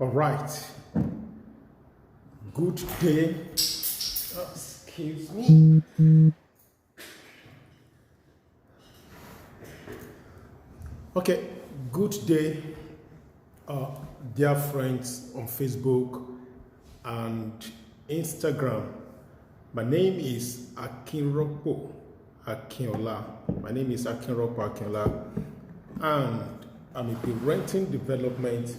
All right. Good day. Excuse me. Okay. Good day, dear friends on Facebook and Instagram. My name is Akinropo Akinola. My name is Akinropo Akinola, and I'm a parenting development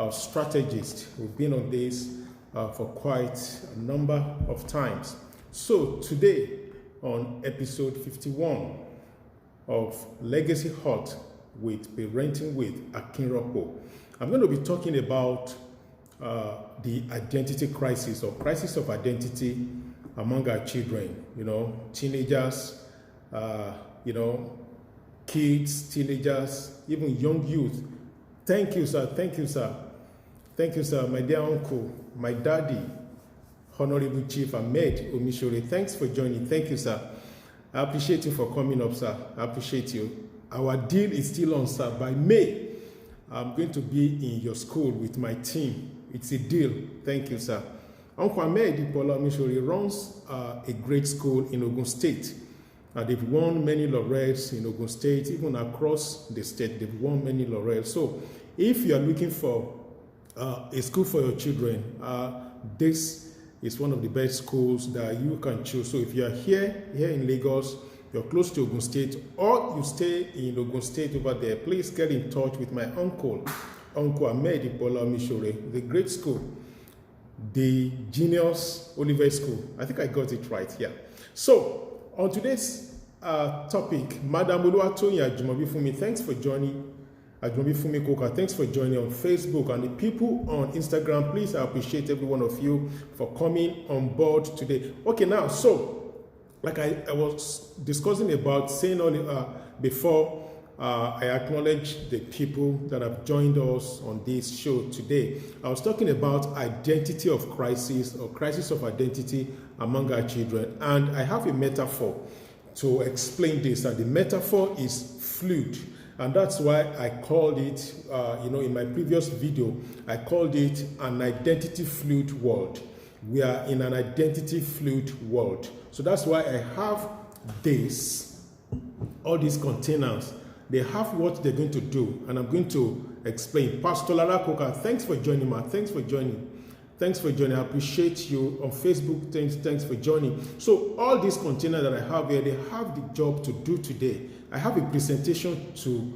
strategist. We've been on this for quite a number of times. So today, on episode 51 of Legacy Hut with Parenting with Akinropo, I'm going to be talking about the identity crisis or crisis of identity among our children, teenagers, kids, teenagers, even young youth. Thank you, sir. Thank you, sir. Thank you, sir. My dear uncle, my daddy, Honorable Chief Ahmed Omishore. Thanks for joining. Thank you, sir. I appreciate you for coming up, sir. I appreciate you. Our deal is still on, sir. By May, I'm going to be in your school with my team. It's a deal. Thank you, sir. Uncle Ahmed Omishore runs a great school in Ogun State. They've won many laurels in Ogun State, even across the state. They've won many laurels. So if you are looking for a school for your children, this is one of the best schools that you can choose. So if you are here in Lagos, you're close to Ogun State, or you stay in Ogun State over there, please get in touch with my uncle Ahmed Omishore, the great school, the Genius Olivet School. I think I got it right here. So on today's topic, Madam Oluwatoyin Ajumobi Fumi, thanks for joining. Ajumobi Fumi Koka, thanks for joining on Facebook, and the people on Instagram, please, I appreciate every one of you for coming on board today. Okay, now, so like I was discussing about saying before I acknowledge the people that have joined us on this show today. I was talking about identity of crisis or crisis of identity among our children, and I have a metaphor to explain this, and the metaphor is fluid, and that's why I called it, in my previous video, I called it an identity fluid world. We are in an identity fluid world. So that's why I have all these containers. They have what they're going to do, and I'm going to explain. Pastor Lara Koka, thanks for joining, ma. Thanks for joining. Thanks for joining. I appreciate you on Facebook. Thanks for joining. So all these containers that I have here, they have the job to do today. I have a presentation to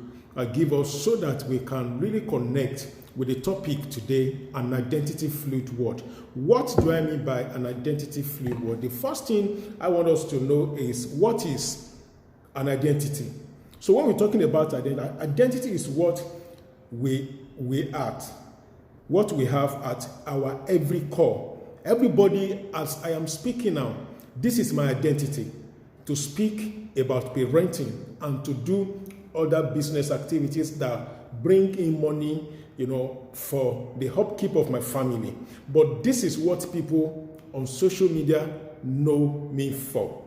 give us so that we can really connect with the topic today, an identity fluid world. What do I mean by an identity fluid world? The first thing I want us to know is, what is an identity? So when we're talking about identity is what we at, what we have at our every core. Everybody, as I am speaking now, this is my identity, to speak about parenting and to do other business activities that bring in money, for the upkeep of my family. But this is what people on social media know me for.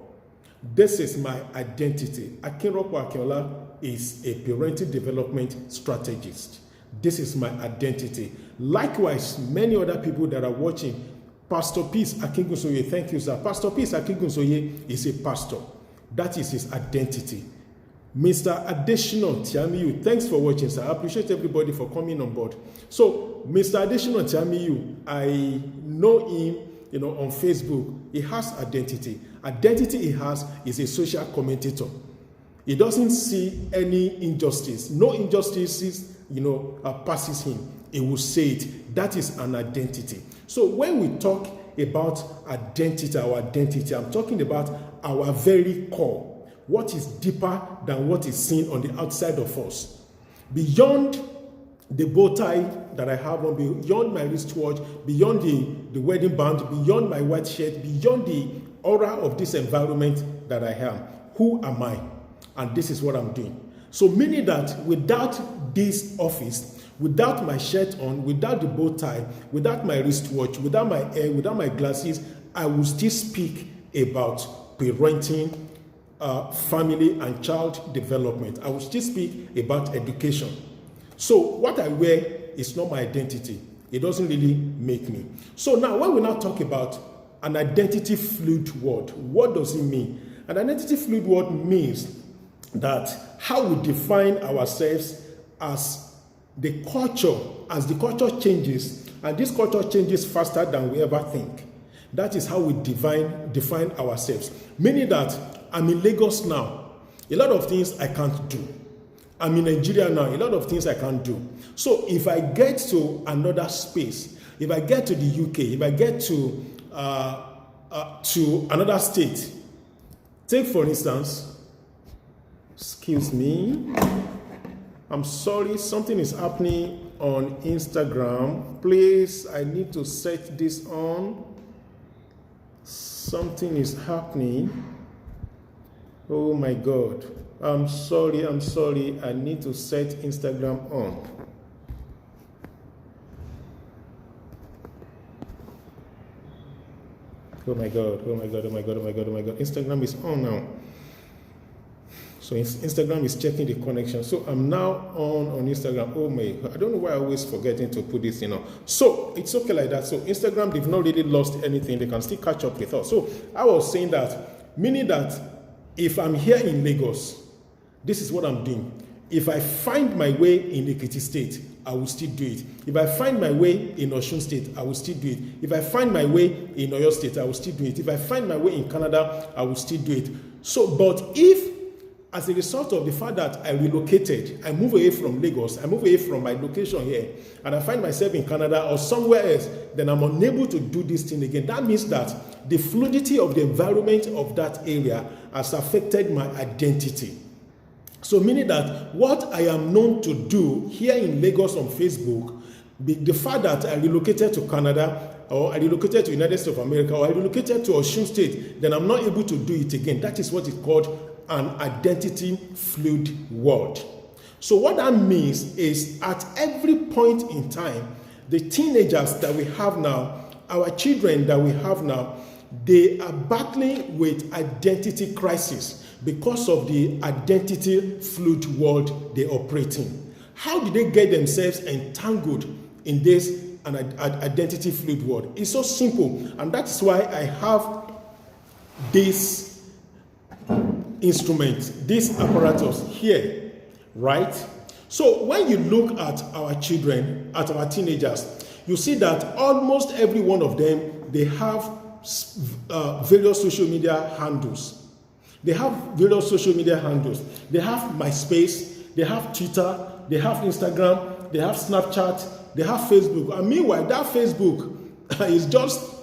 This is my identity. Akinropo Akinola is a parenting development strategist. This is my identity. Likewise, many other people that are watching, Pastor Peace Akingunsoye, thank you, sir. Pastor Peace Akingunsoye is a pastor. That is his identity. Mr. Adeshino Tiamiyu, thanks for watching, sir. I appreciate everybody for coming on board. So, Mr. Adeshino Tiamiyu, I know him, on Facebook. He has identity. Identity he has is a social commentator. He doesn't see any injustice. No injustices, passes him. He will say it. That is an identity. So, when we talk about identity, our identity, I'm talking about our very core. What is deeper than what is seen on the outside of us? Beyond the bow tie that I have on, beyond my wristwatch, beyond the wedding band, beyond my white shirt, beyond the aura of this environment that I am. Who am I? And this is what I'm doing. So meaning that without this office, without my shirt on, without the bow tie, without my wristwatch, without my hair, without my glasses, I will still speak about parenting, family and child development. I will still speak about education. So what I wear is not my identity. It doesn't really make me. So now, when we now talk about an identity fluid word, what does it mean? An identity fluid word means that how we define ourselves as the culture changes, and this culture changes faster than we ever think. That is how we define ourselves. Meaning that I'm in Lagos now, a lot of things I can't do. I'm in Nigeria now, a lot of things I can't do. So if I get to another space, if I get to the UK, if I get to another state, take for instance, excuse me, I'm sorry, something is happening on Instagram. Please, I need to set this on. Something is happening. Oh my God. I'm sorry. I need to set Instagram on. Oh my God. Instagram is on now. So Instagram is checking the connection. So I'm now on Instagram. Oh my, I don't know why I always forgetting to put this in. So it's okay like that. So Instagram, they've not really lost anything. They can still catch up with us. So I was saying that, meaning that if I'm here in Lagos, this is what I'm doing. If I find my way in Ekiti State, I will still do it. If I find my way in Osun State, I will still do it. If I find my way in Oyo State, I will still do it. If I find my way in Canada, I will still do it. So, but if as a result of the fact that I relocated, I move away from Lagos, I move away from my location here, and I find myself in Canada or somewhere else, then I'm unable to do this thing again. That means that the fluidity of the environment of that area has affected my identity. So meaning that what I am known to do here in Lagos on Facebook, the fact that I relocated to Canada, or I relocated to the United States of America, or I relocated to Osun State, then I'm not able to do it again. That is what is called an identity fluid word. So what that means is at every point in time, the teenagers that we have now, our children that we have now, they are battling with identity crisis because of the identity fluid world they operate in. How did they get themselves entangled in this identity fluid world? It's so simple, and that's why I have this instrument, this apparatus here, right? So when you look at our children, at our teenagers, you see that almost every one of them, they have various social media handles. They have various social media handles. They have MySpace, they have Twitter, they have Instagram, they have Snapchat, they have Facebook. And meanwhile, that Facebook is just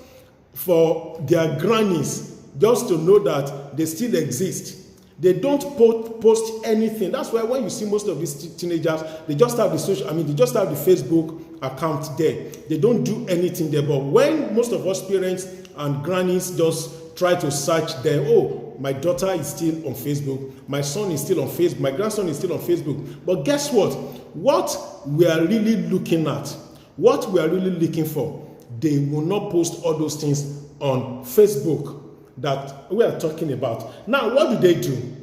for their grannies, just to know that they still exist. They don't post anything. That's why when you see most of these teenagers, they just have the Facebook account there. They don't do anything there. But when most of us parents and grannies just try to search there, oh, my daughter is still on Facebook, my son is still on Facebook, my grandson is still on Facebook. But guess what? What we are really looking at, what we are really looking for, they will not post all those things on Facebook that we are talking about. Now, what do they do?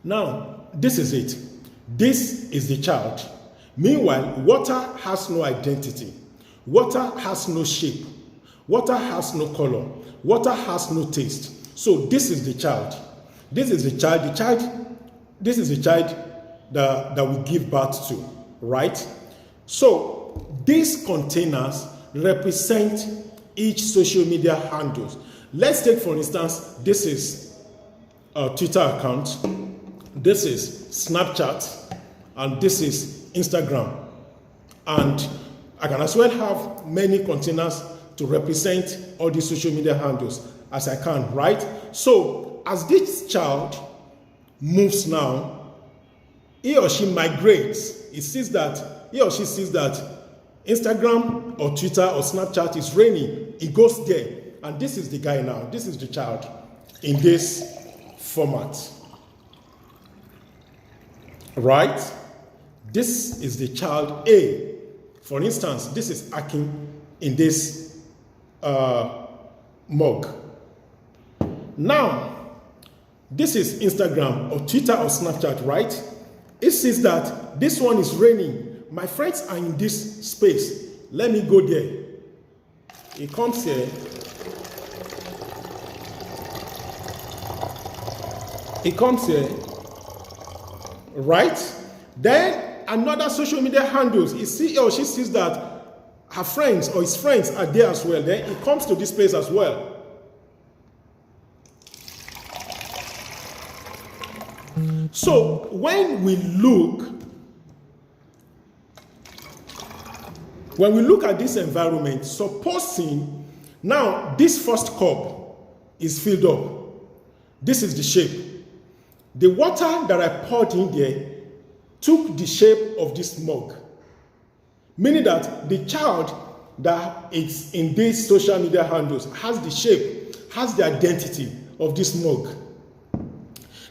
Now, this is it. This is the child. Meanwhile, water has no identity. Water has no shape. Water has no color. Water has no taste. So this is the child. This is the child. This is the child that we give birth to, right? So these containers represent each social media handles. Let's take, for instance, this is a Twitter account, this is Snapchat, and this is Instagram. And I can as well have many containers to represent all these social media handles as I can, right? So as this child moves now, he or she migrates. He or she sees that Instagram or Twitter or Snapchat is raining. He goes there. And this is the guy now. This is the child in this format. Right? This is the child A. For instance, this is Akin in this mug. Now, this is Instagram or Twitter or Snapchat, right? It says that this one is raining. My friends are in this space. Let me go there. It comes here. It comes here, right? Then another social media handles. He or she sees that her friends or his friends are there as well. Then it comes to this place as well. So when we look at this environment, supposing now this first cup is filled up. This is the shape. The water that I poured in there took the shape of this mug. Meaning that the child that is in these social media handles has the shape, has the identity of this mug.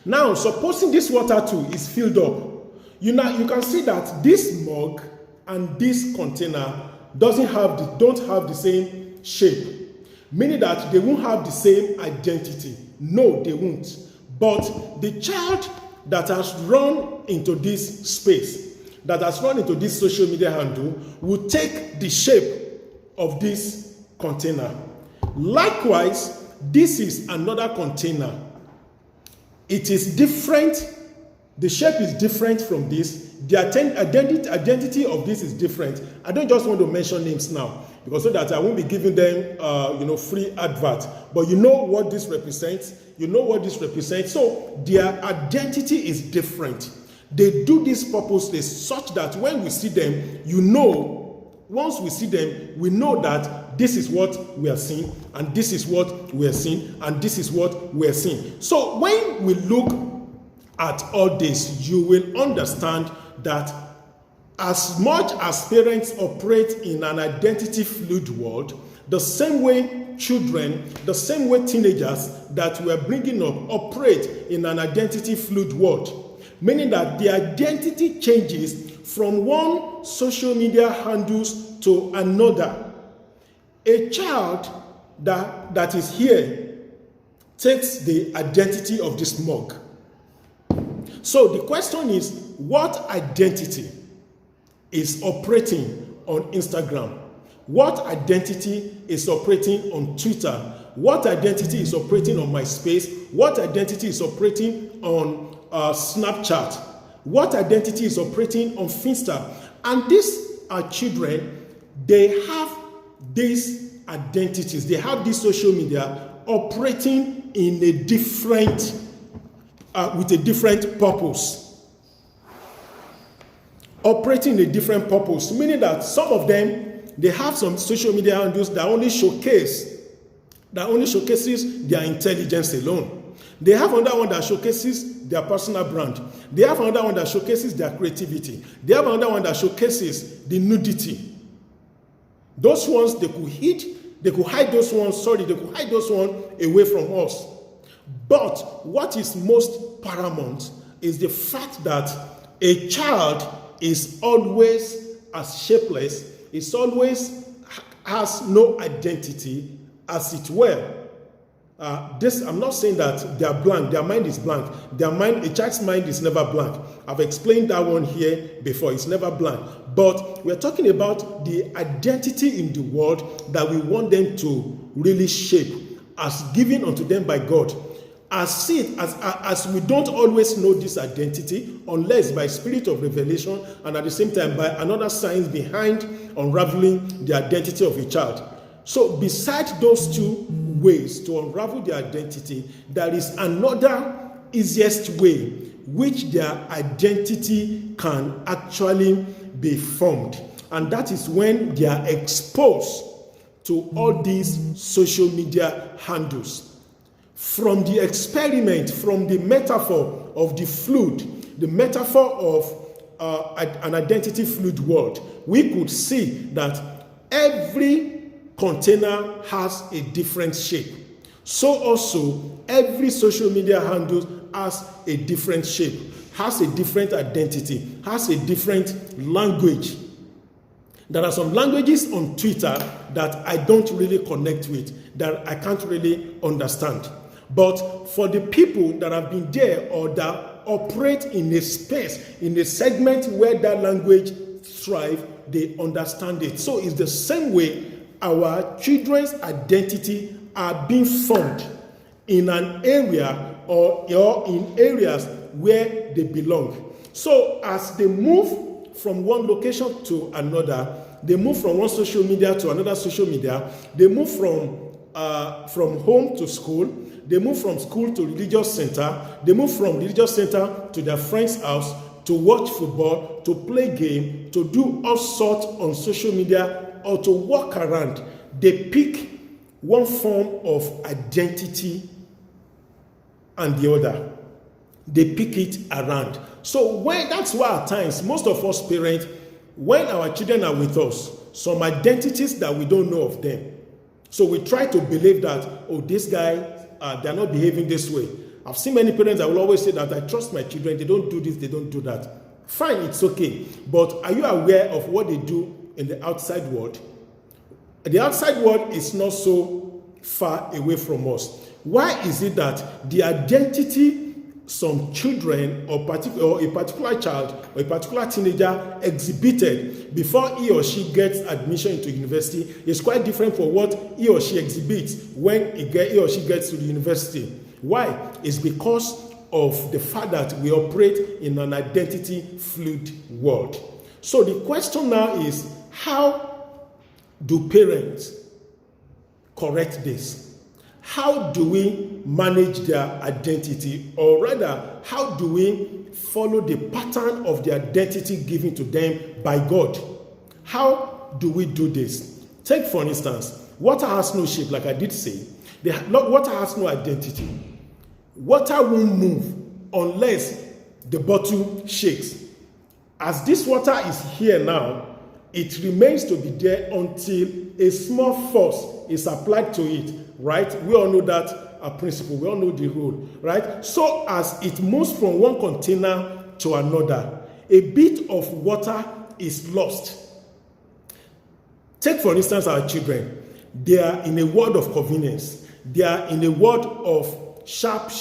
Now, supposing this water too is filled up, you can see that this mug and this container don't have the same shape. Meaning that they won't have the same identity. No, they won't. But the child that has run into this space, that has run into this social media handle, will take the shape of this container. Likewise, this is another container. It is different. The shape is different from this. The identity of this is different. I don't just want to mention names now, because so that I won't be giving them, free advert. But you know what this represents. You know what this represents. So their identity is different. They do this purposely such that when we see them, once we see them, we know that this is what we are seeing, and this is what we are seeing, and this is what we are seeing. So when we look at all this, you will understand that as much as parents operate in an identity fluid world, the same way children, the same way teenagers that we are bringing up operate in an identity fluid world, meaning that the identity changes from one social media handles to another. A child that is here takes the identity of this mug. So the question is, what identity is operating on Instagram? What identity is operating on Twitter? What identity is operating on MySpace? What identity is operating on Snapchat? What identity is operating on Finsta? And these are children. They have these identities. They have this social media operating in a different, with a different purpose. Operating in a different purpose, meaning that some of them, they have some social media handles that only showcases their intelligence alone. They have another one that showcases their personal brand. They have another one that showcases their creativity. They have another one that showcases the nudity. Those ones, they could hide those ones away from us. But what is most paramount is the fact that a child is always as shapeless, is always has no identity, as it were. I'm not saying that they are blank. Their mind is blank. A child's mind is never blank. I've explained that one here before. It's never blank. But we're talking about the identity in the world that we want them to really shape as given unto them by God. As we don't always know this identity unless by spirit of revelation and at the same time by another science behind unraveling the identity of a child. So besides those two ways to unravel their identity, there is another easiest way which their identity can actually be formed. And that is when they are exposed to all these social media handles. From the experiment, from the metaphor of the fluid, the metaphor of an identity fluid world, we could see that every container has a different shape. So also, every social media handle has a different shape, has a different identity, has a different language. There are some languages on Twitter that I don't really connect with, that I can't really understand. But for the people that have been there or that operate in a space, in a segment where that language strive, they understand it. So it's the same way our children's identity are being formed in an area or in areas where they belong. So as they move from one location to another, they move from one social media to another social media, they move from home to school, they move from school to religious center, they move from religious center to their friend's house to watch football, to play game, to do all sorts on social media, or to walk around. They pick one form of identity and the other. They pick it around. So that's why at times, most of us parents, when our children are with us, some identities that we don't know of them. So we try to believe that, oh, this guy, they're not behaving this way. I've seen many parents that will always say that I trust my children, they don't do this, they don't do that. Fine, it's okay. But are you aware of what they do in the outside world? The outside world is not so far away from us. Why is it that the identity some children or a particular child or a particular teenager exhibited before he or she gets admission into university is quite different from what he or she exhibits when he or she gets to the university? Why? It's because of the fact that we operate in an identity fluid world. So the question now is, how do parents correct this? How do we manage their identity? Or rather, how do we follow the pattern of the identity given to them by God? How do we do this? Take, for instance, water has no shape, like I did say. Water has no identity. Water won't move unless the bottle shakes. As this water is here now, it remains to be there until a small force is applied to it, right? We all know that principle. We all know the rule, right? So as it moves from one container to another, a bit of water is lost. Take, for instance, our children. They are in a world of convenience. They are in a world of sharp.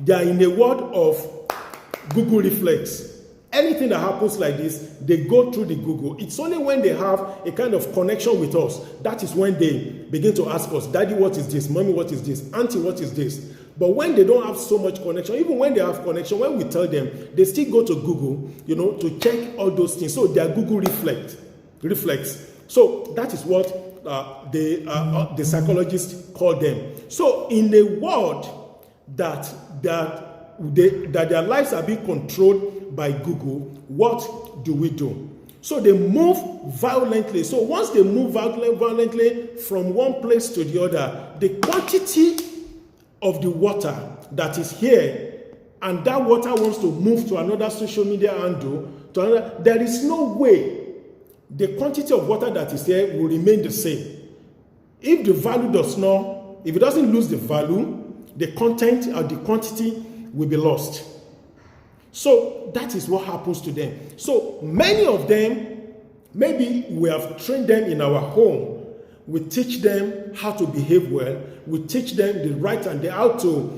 They are in a world of Google reflex. Anything that happens like this, they go through the Google. It's only when they have a kind of connection with us, that is when they begin to ask us, Daddy, what is this? Mommy, what is this? Auntie, what is this? But when they don't have so much connection, even when they have connection, when we tell them, they still go to Google, to check all those things. So they are Google reflex. So that is what the psychologists call them. So in a world that their lives are being controlled by Google, what do? So they move violently. So once they move violently from one place to the other, the quantity of the water that is here, and that water wants to move to another social media handle, there is no way the quantity of water that is here will remain the same. If the value if it doesn't lose the value, the content or the quantity will be lost. So that is what happens to them. So many of them, maybe we have trained them in our home. We teach them how to behave well. We teach them the right and the how to,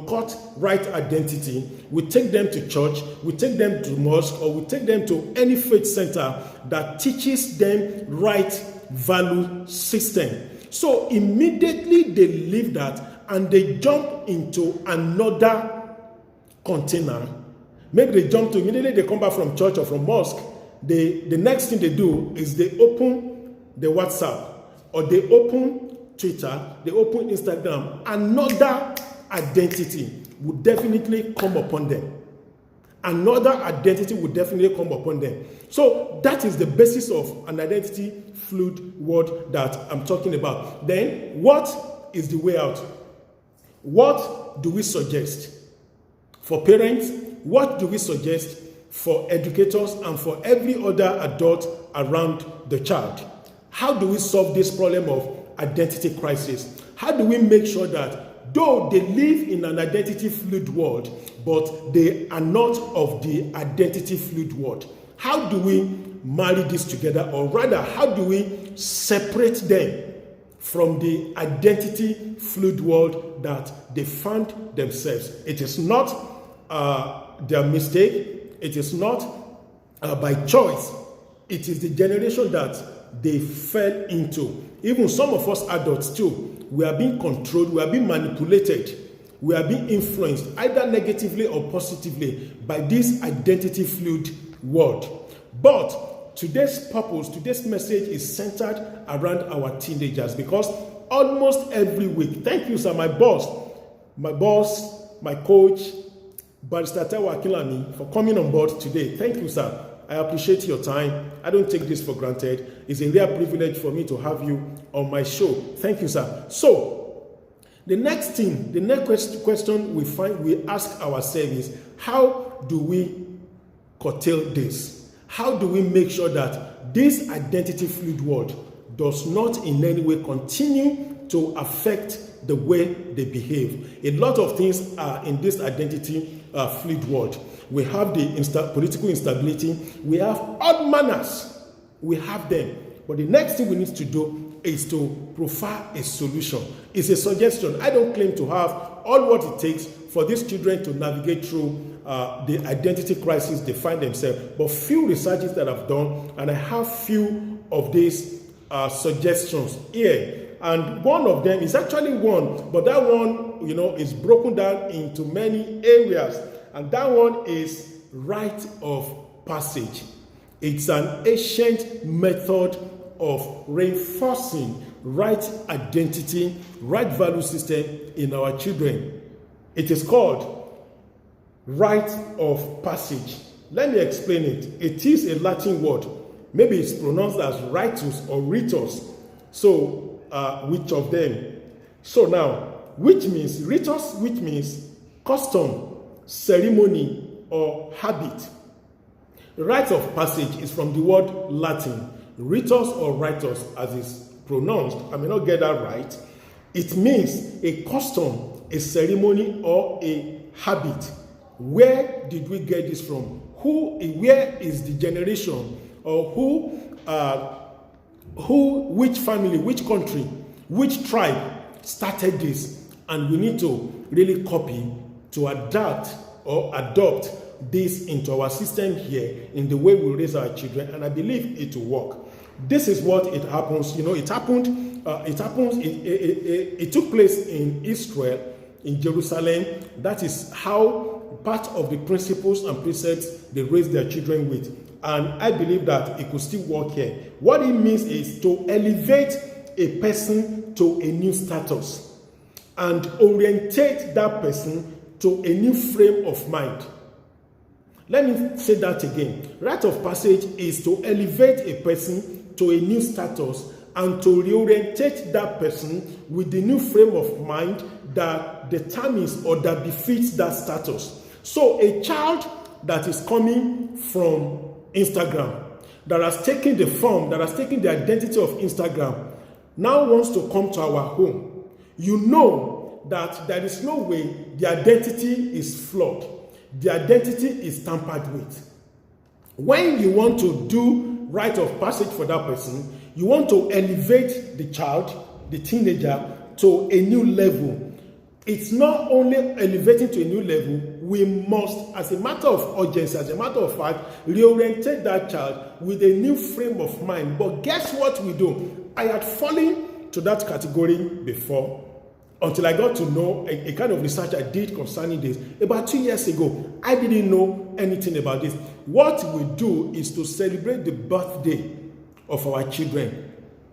cut right identity. We take them to church. We take them to mosque, or we take them to any faith center that teaches them right value system. So immediately they leave that and they jump into another container. Maybe they immediately they come back from church or from mosque. The next thing they do is they open the WhatsApp, or they open Twitter, they open Instagram. Another identity would definitely come upon them. So that is the basis of an identity fluid world that I'm talking about. Then what is the way out? What do we suggest for parents? What do we suggest for educators and for every other adult around the child? How do we solve this problem of identity crisis? How do we make sure that though they live in an identity fluid world, but they are not of the identity fluid world? How do we marry this together? Or rather, how do we separate them from the identity fluid world that they found themselves? It is not their mistake. It is not by choice. It is the generation that they fell into. Even some of us adults too, we are being controlled, we are being manipulated, we are being influenced either negatively or positively by this identity fluid world. But today's purpose, today's message is centered around our teenagers, because almost every week, thank you sir, my boss, my coach, Barrister Taiwo Akinlami, for coming on board today. Thank you sir. I appreciate your time. I don't take this for granted. It's a real privilege for me to have you on my show. Thank you, sir. So, the next question we ask ourselves is, how do we curtail this? How do we make sure that this identity fluid world does not in any way continue to affect the way they behave? A lot of things are in this identity fluid world. We have the political instability. We have odd manners. We have them. But the next thing we need to do is to profile a solution. It's a suggestion. I don't claim to have all what it takes for these children to navigate through the identity crisis they find themselves. But few researches that I've done, and I have few of these suggestions here. And one of them is actually one, but that one, is broken down into many areas. And that one is rite of passage. It's an ancient method of reinforcing right identity, right value system in our children. It is called rite of passage. Let me explain it. It is a Latin word. Maybe it's pronounced as ritus or ritus. So, which of them? So now, which means ritus, which means custom, ceremony, or habit. Rite of passage is from the word Latin. Ritus or ritus, as is pronounced, I may not get that right. It means a custom, a ceremony, or a habit. Where did we get this from? Where is the generation, or which family, which country, which tribe started this? And we need to really copy, to adapt or adopt this into our system here in the way we raise our children, and I believe it will work. This is what it happens. It took place in Israel, in Jerusalem. That is how part of the principles and precepts they raise their children with. And I believe that it could still work here. What it means is to elevate a person to a new status and orientate that person to a new frame of mind. Let me say that again. Rite of passage is to elevate a person to a new status and to reorientate that person with the new frame of mind that determines or that befits that status. So a child that is coming from Instagram, that has taken the form, that has taken the identity of Instagram, now wants to come to our home. You know that there is no way the identity is flawed. The identity is tampered with. When you want to do rite of passage for that person, you want to elevate the child, the teenager, to a new level. It's not only elevating to a new level, we must, as a matter of urgency, as a matter of fact, reorientate that child with a new frame of mind. But guess what we do? I had fallen to that category before, until I got to know a kind of research I did concerning this. About 2 years ago, I didn't know anything about this. What we do is to celebrate the birthday of our children.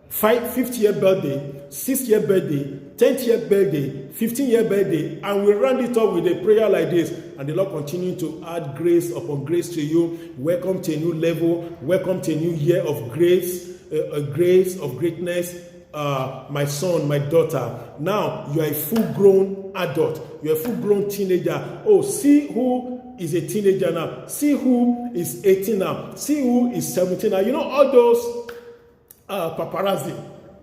5th year birthday, 6th year birthday, 10th year birthday, 15th year birthday, and we round it up with a prayer like this. And the Lord continue to add grace upon grace to you. Welcome to a new level. Welcome to a new year of grace, a grace of greatness. My son, my daughter, now you are a full-grown adult. You are a full-grown teenager. Oh, see who is a teenager now. See who is 18 now. See who is 17 now. You know, all those paparazzi.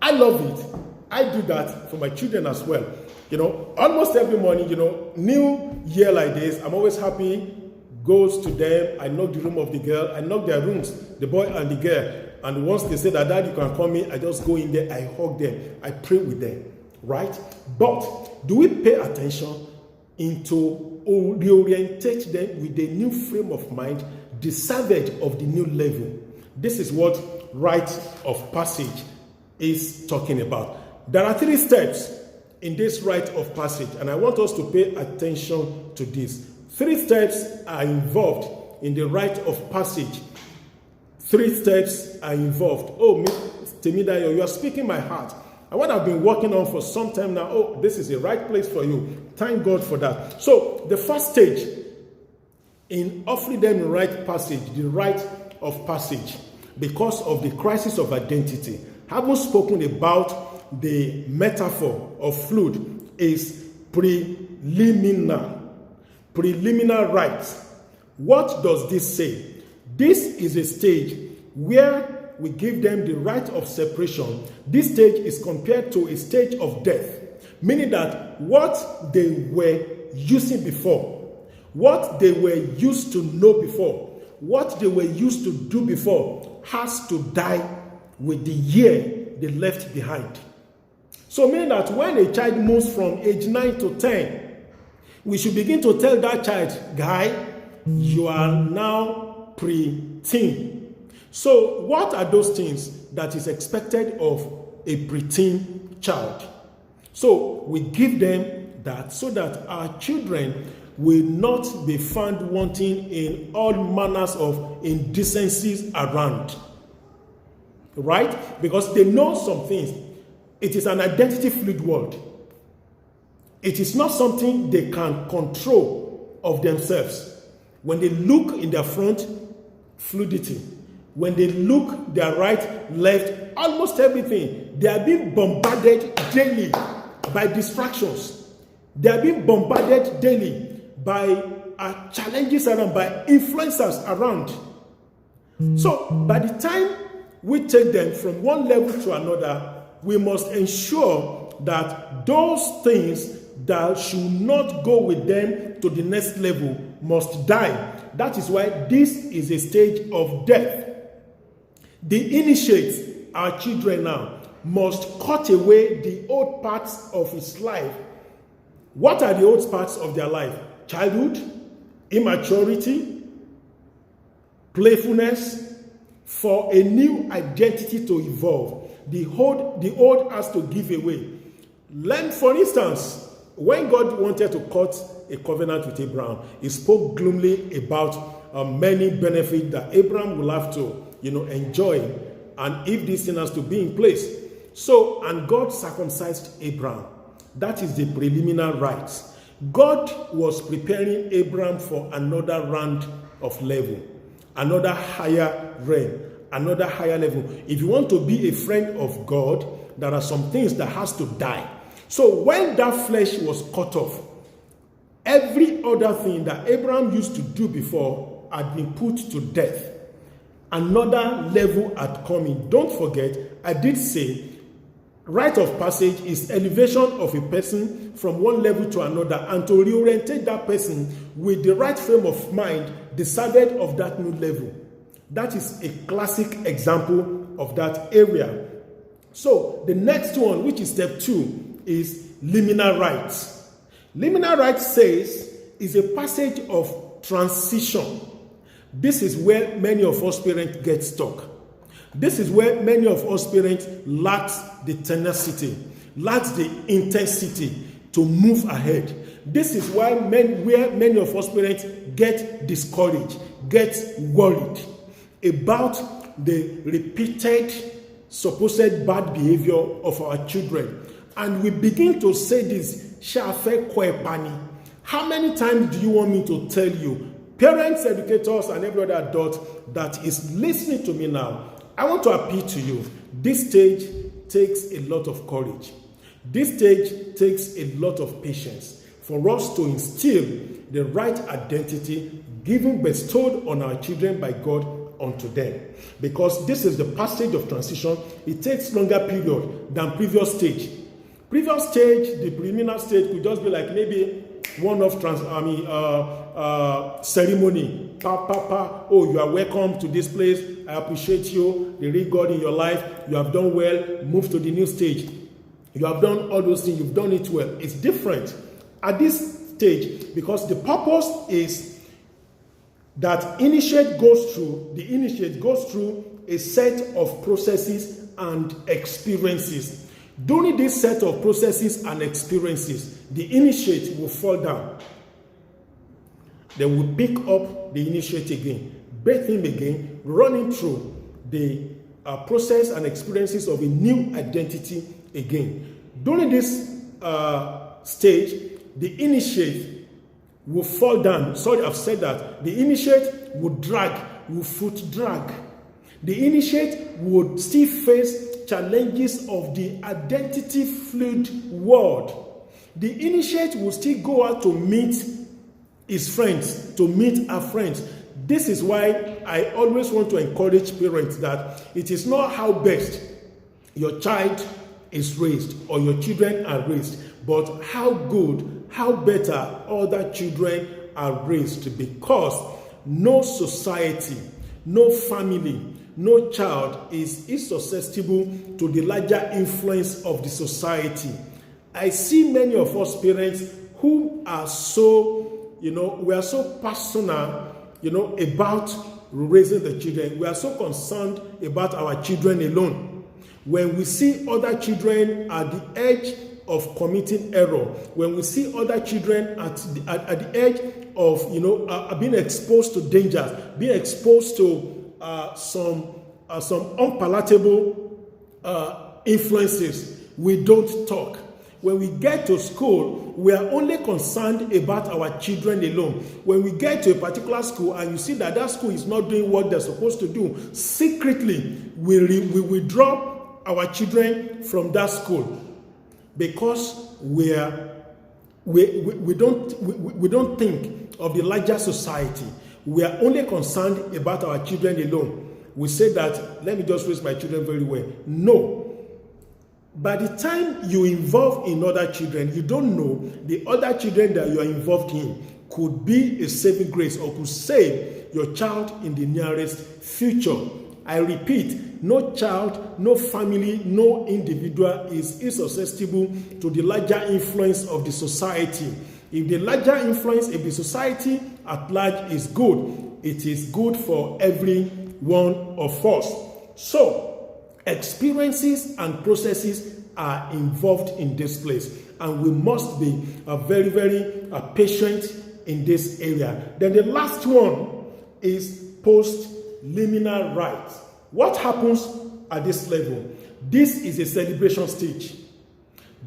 I love it. I do that for my children as well. You know, almost every morning, new year like this, I'm always happy. Goes to them. I knock the room of the girl. I knock their rooms, the boy and the girl. And once they say that, Dad, you can come in, I just go in there, I hug them, I pray with them, right? But do we pay attention into reorientate them with a new frame of mind deserved of the new level. This is what rite of passage is talking about. There are 3 steps in this rite of passage, and I want us to pay attention to this. 3 steps are involved in the rite of passage. 3 steps are involved. Oh, Temidayo, you are speaking my heart. And what I've been working on for some time now, oh, this is the right place for you. Thank God for that. So, the first stage in offering them the right passage, the rite of passage, because of the crisis of identity. Having spoken about the metaphor of fluid, is preliminary rites. What does this say? This is a stage where we give them the right of separation. This stage is compared to a stage of death, meaning that what they were using before, what they were used to know before, what they were used to do before, has to die with the year they left behind. So meaning that when a child moves from age 9 to 10, we should begin to tell that child, guy, you are now pre-teen. So what are those things that is expected of a preteen child? So we give them that so that our children will not be found wanting in all manners of indecencies around. Right? Because they know some things. It is an identity fluid world. It is not something they can control of themselves. When they look in their front, fluidity. When they look their right, left, almost everything, they are being bombarded daily by distractions. They are being bombarded daily by challenges around, by influencers around. So by the time we take them from one level to another, we must ensure that those things that should not go with them to the next level must die. That is why this is a stage of death. The initiates, our children now, must cut away the old parts of his life. What are the old parts of their life? Childhood, immaturity, playfulness, for a new identity to evolve. The old has to give away. Learn, for instance, when God wanted to cut a covenant with Abraham, he spoke gloomily about many benefits that Abraham will have to enjoy, and if this thing has to be in place. So, and God circumcised Abraham. That is the preliminary rites. God was preparing Abraham for another round of level, another higher realm, another higher level. If you want to be a friend of God, there are some things that has to die. So when that flesh was cut off, every other thing that Abraham used to do before had been put to death. Another level had come in. Don't forget, I did say, rite of passage is elevation of a person from one level to another, and to reorientate that person with the right frame of mind, deserved of that new level. That is a classic example of that area. So the next one, which is step 2, is liminal rites. Liminal rites says is a passage of transition. This is where many of us parents get stuck. This is where many of us parents lack the tenacity, lack the intensity to move ahead. This is why where many of us parents get discouraged, get worried about the repeated supposed bad behavior of our children. And we begin to say this, how many times do you want me to tell you? Parents, educators, and every other adult that is listening to me now, I want to appeal to you. This stage takes a lot of courage. This stage takes a lot of patience for us to instill the right identity given bestowed on our children by God unto them. Because this is the passage of transition. It takes longer period than previous stage. Previous stage, the preliminary stage, could just be like maybe one-off ceremony. Oh, you are welcome to this place. I appreciate you. They read God in your life. You have done well. Move to the new stage. You have done all those things. You've done it well. It's different at this stage because the purpose is that the initiate goes through a set of processes and experiences. During this set of processes and experiences, the initiate will fall down. They will pick up the initiate again, bathe him again, running through the process and experiences of a new identity again. During this stage, the initiate will fall down. Sorry, I've said that. The initiate will foot drag. The initiate would still face challenges of the identity fluid world. The initiate will still go out to meet his friends, to meet our friends. This is why I always want to encourage parents that it is not how best your child is raised or your children are raised, but how good, how better other children are raised, because no society, no family, no child is susceptible to the larger influence of the society. I see many of us parents who are so, we are so personal, about raising the children. We are so concerned about our children alone. When we see other children at the edge of committing error, when we see other children at the edge of being exposed to dangers, being exposed to some unpalatable influences, we don't talk. When we get to school, we are only concerned about our children alone. When we get to a particular school and you see that that school is not doing what they're supposed to do, secretly we withdraw our children from that school, because we don't think of the larger society. We are only concerned about our children alone. We say that, let me just raise my children very well. No. By the time you involve in other children, you don't know the other children that you are involved in could be a saving grace or could save your child in the nearest future. I repeat, no child, no family, no individual is susceptible to the larger influence of the society. If the larger influence of the society at large is good, it is good for every one of us. So, experiences and processes are involved in this place, and we must be very, very patient in this area. Then the last one is post-liminal rites. What happens at this level? This is a celebration stage.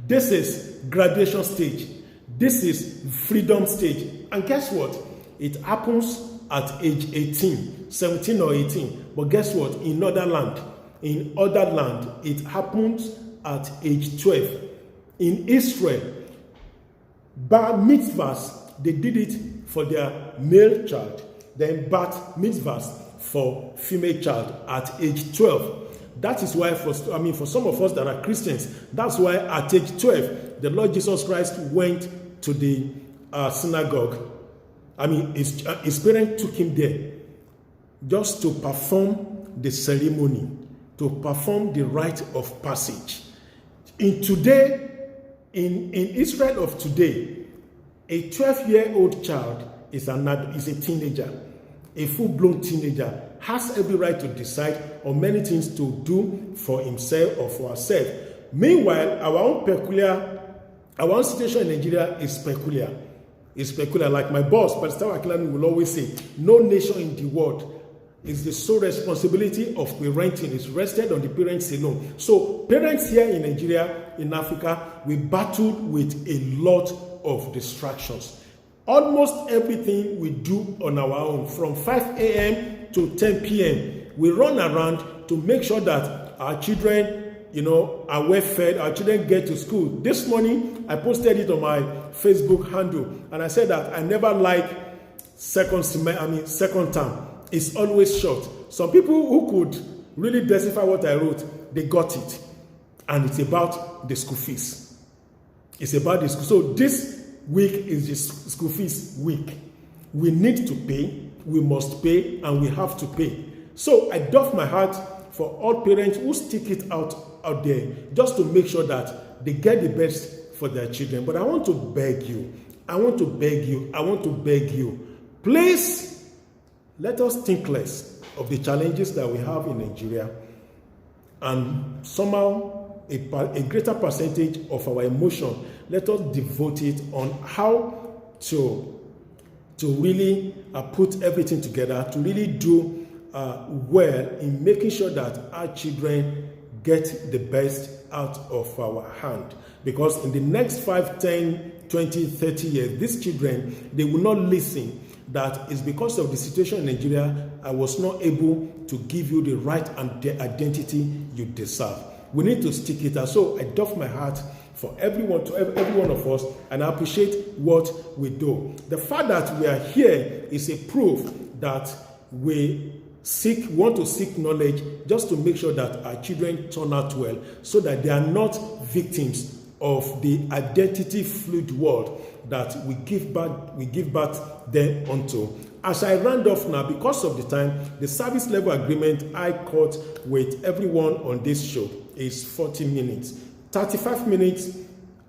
This is graduation stage. This is freedom stage. And guess what? It happens at age 18, 17 or 18. But guess what? In other land, it happens at age 12. In Israel, bar mitzvahs, they did it for their male child. Then bat mitzvahs for female child at age 12. That is why, for some of us that are Christians, that's why at age 12, the Lord Jesus Christ went to the synagogue. His parents took him there just to perform the ceremony, to perform the rite of passage. In Israel of today, a 12-year-old child is a teenager, a full-blown teenager, has every right to decide on many things to do for himself or for herself. Meanwhile, our own situation in Nigeria is peculiar. It's peculiar. Like my boss, Pastor Akilani, will always say, no nation in the world is the sole responsibility of parenting. It's rested on the parents alone. So parents here in Nigeria, in Africa, we battled with a lot of distractions. Almost everything we do on our own, from 5 a.m. to 10 p.m., we run around to make sure that our children, are well fed, our children get to school. This morning, I posted it on my Facebook handle, and I said that I never like second term. It's always short. Some people who could really decipher what I wrote, they got it. And it's about the school fees. It's about the school. So this week is the school fees week. We need to pay, we must pay, and we have to pay. So I doff my hat for all parents who stick it out there just to make sure that they get the best for their children. But I want to beg you, please let us think less of the challenges that we have in Nigeria, and somehow a greater percentage of our emotion, let us devote it on how to really put everything together, to really do well in making sure that our children get the best out of our hand. Because in the next 5, 10, 20, 30 years, these children, they will not listen that it's because of the situation in Nigeria, I was not able to give you the right and the identity you deserve. We need to stick it out. So I doff my heart for everyone, to every one of us, and I appreciate what we do. The fact that we are here is a proof that we want to seek knowledge just to make sure that our children turn out well, so that they are not victims of the identity fluid world that we give back them onto. As I round off now, because of the time, the service level agreement I cut with everyone on this show is 40 minutes. 35 minutes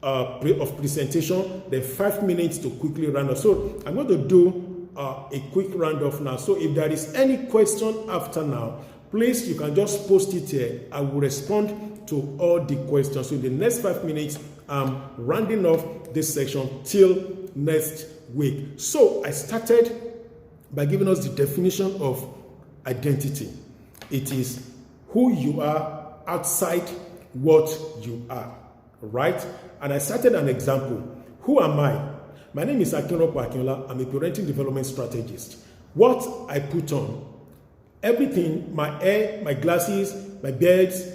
of presentation, then 5 minutes to quickly round off. So I'm going to do a quick round off now. So if there is any question after now, please, you can just post it here. I will respond to all the questions. So in the next 5 minutes, I'm rounding off this section till next week. So I started by giving us the definition of identity. It is who you are outside what you are, right? And I started an example. Who am I? My name is Akinropo Akinola. I'm a parenting development strategist. What I put on, everything, my hair, my glasses, my beards,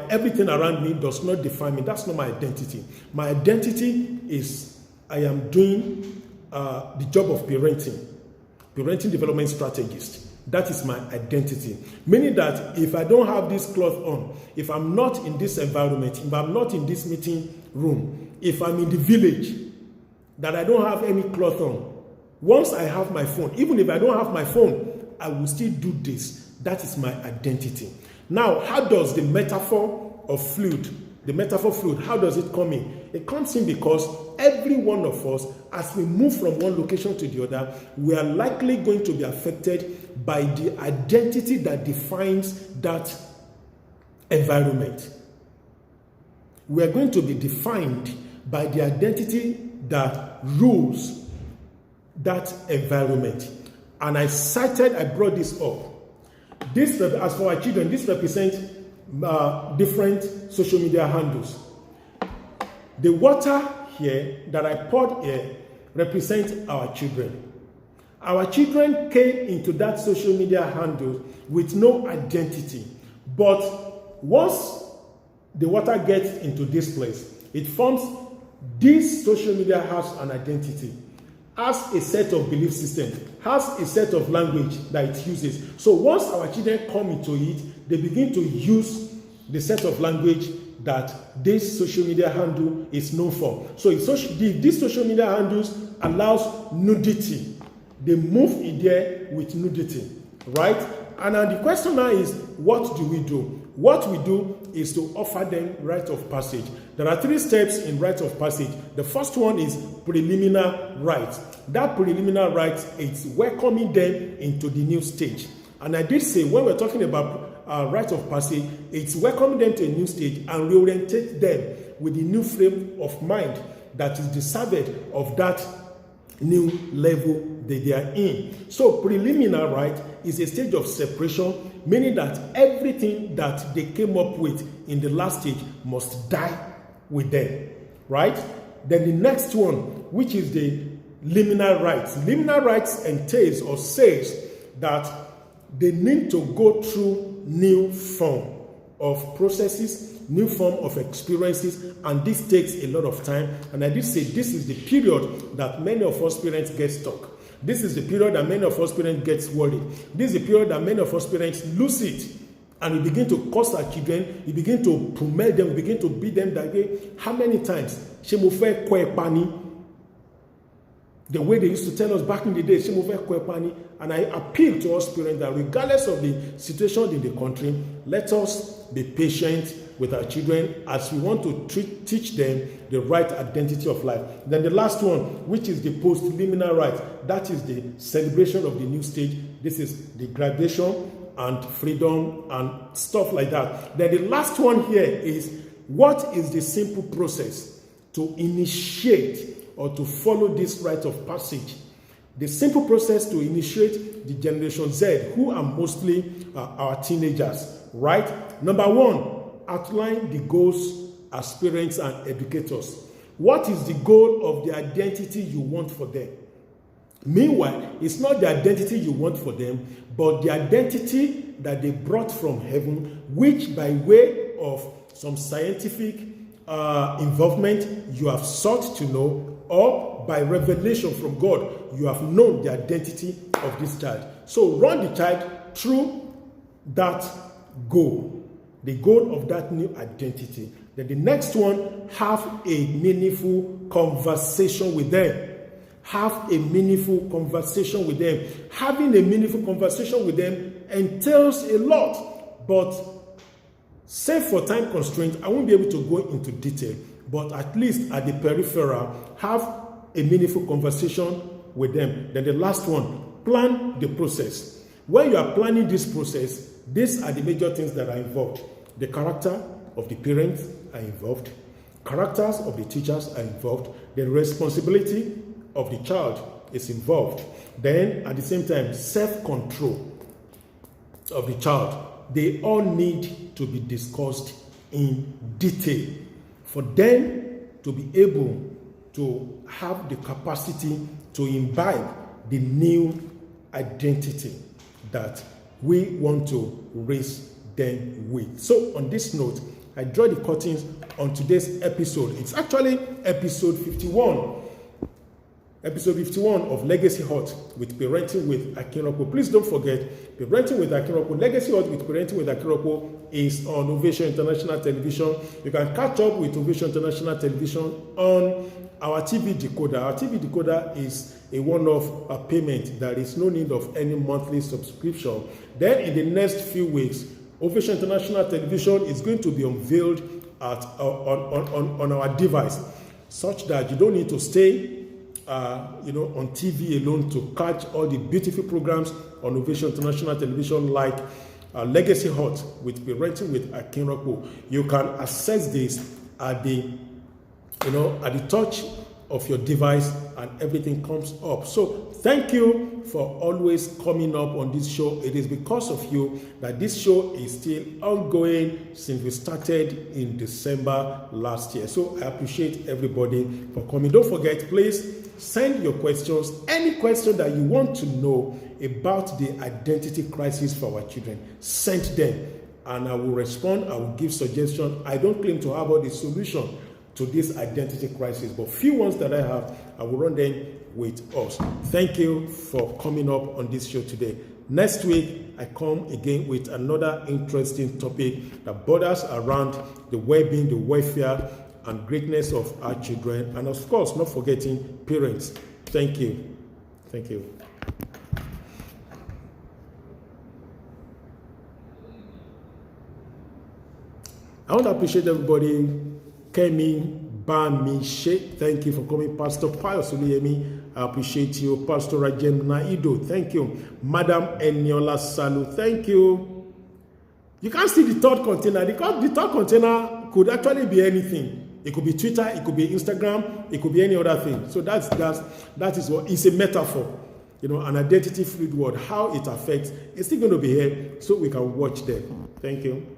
everything around me does not define me. That's not my identity. My identity is I am doing the job of parenting development strategist. That is my identity. Meaning that if I don't have this cloth on, if I'm not in this environment, if I'm not in this meeting room, if I'm in the village, that I don't have any cloth on, once I have my phone, even if I don't have my phone, I will still do this. That is my identity. Now, how does the metaphor of fluid, how does it come in? It comes in because every one of us, as we move from one location to the other, we are likely going to be affected by the identity that defines that environment. We are going to be defined by the identity that rules that environment. And I brought this up. This, as for our children, this represents different social media handles. The water here that I poured here represents our children. Our children came into that social media handle with no identity. But once the water gets into this place, it forms, this social media has an identity, has a set of belief system, has a set of language that it uses. So once our children come into it, they begin to use the set of language that this social media handle is known for. So these social media handles allows nudity. They move in there with nudity, right? And now the question now is, what do we do? What we do is to offer them rite of passage. There are 3 steps in rite of passage. The first one is preliminary rite. That preliminary rite is welcoming them into the new stage. And I did say, when we're talking about rite of passage, it's welcoming them to a new stage and reorientate them with the new frame of mind that is deserved of that new level that they are in. So preliminary rite is a stage of separation, meaning that everything that they came up with in the last stage must die with them, right? Then the next one, which is the liminal rites. Liminal rites entails or says that they need to go through new form of processes, new form of experiences, and this takes a lot of time. And I did say this is the period that many of us parents get stuck. This is the period that many of us parents get worried. This is the period that many of us parents lose it. And we begin to curse our children, we begin to promote them, we begin to beat them that way. How many times? The way they used to tell us back in the day, and I appeal to us parents that regardless of the situation in the country, let us be patient with our children as we want to teach them the right identity of life. Then the last one, which is the post-liminal rite, that is the celebration of the new stage This is the graduation and freedom and stuff like that. Then the last one here is, what is the simple process to initiate or to follow this rite of passage? The simple process to initiate the Generation Z, who are mostly our teenagers, right? Number one, outline the goals as parents and educators. What is the goal of the identity you want for them? Meanwhile, it's not the identity you want for them, but the identity that they brought from heaven, which by way of some scientific involvement you have sought to know, or by revelation from God, you have known the identity of this child. So run the child through that goal, the goal of that new identity. Then the next one, have a meaningful conversation with them. Have a meaningful conversation with them. Having a meaningful conversation with them entails a lot, but save for time constraint, I won't be able to go into detail, but at least at the peripheral, have a meaningful conversation with them. Then the last one, plan the process. When you are planning this process, these are the major things that are involved. The character of the parents are involved. Characters of the teachers are involved. The responsibility of the child is involved. Then, at the same time, self-control of the child. They all need to be discussed in detail for them to be able to have the capacity to imbibe the new identity that we want to raise them with. So, on this note, I draw the curtains on today's episode. It's actually episode 51. Episode 51 of Legacy Hut with Parenting with Akinropo. Please don't forget, Parenting with Akinropo, Legacy Hut with Parenting with Akinropo is on Ovation International Television. You can catch up with Ovation International Television on our TV decoder. Our TV decoder is a one-off payment. There is no need of any monthly subscription. Then in the next few weeks, Ovation International Television is going to be unveiled on our device, such that you don't need to stay on TV alone to catch all the beautiful programs on Ovation International Television, like Legacy Hut with Parenting with Akinropo. You can access this at the touch of your device, and everything comes up. So thank you for always coming up on this show. It is because of you that this show is still ongoing since we started in December last year. So I appreciate everybody for coming. Don't forget, please send your questions, any question that you want to know about the identity crisis for our children. Send them and I will respond. I will give suggestions. I don't claim to have all the solution to this identity crisis, but few ones that I have, I will run them with us. Thank you for coming up on this show today. Next week, I come again with another interesting topic that borders around the well-being, the welfare, and greatness of our children, and of course, not forgetting parents. Thank you. Thank you. I want to appreciate everybody. Kemi Bamishe, thank you for coming. Pastor Pius Oluyemi, I appreciate you. Pastor Rajem Naido, thank you. Madam Eniola Salu, thank you. You can't see the third container because the third container could actually be anything. It could be Twitter, it could be Instagram, it could be any other thing. So that is what it's a metaphor. An identity fluid word, how it affects. It's still going to be here, so we can watch them. Thank you.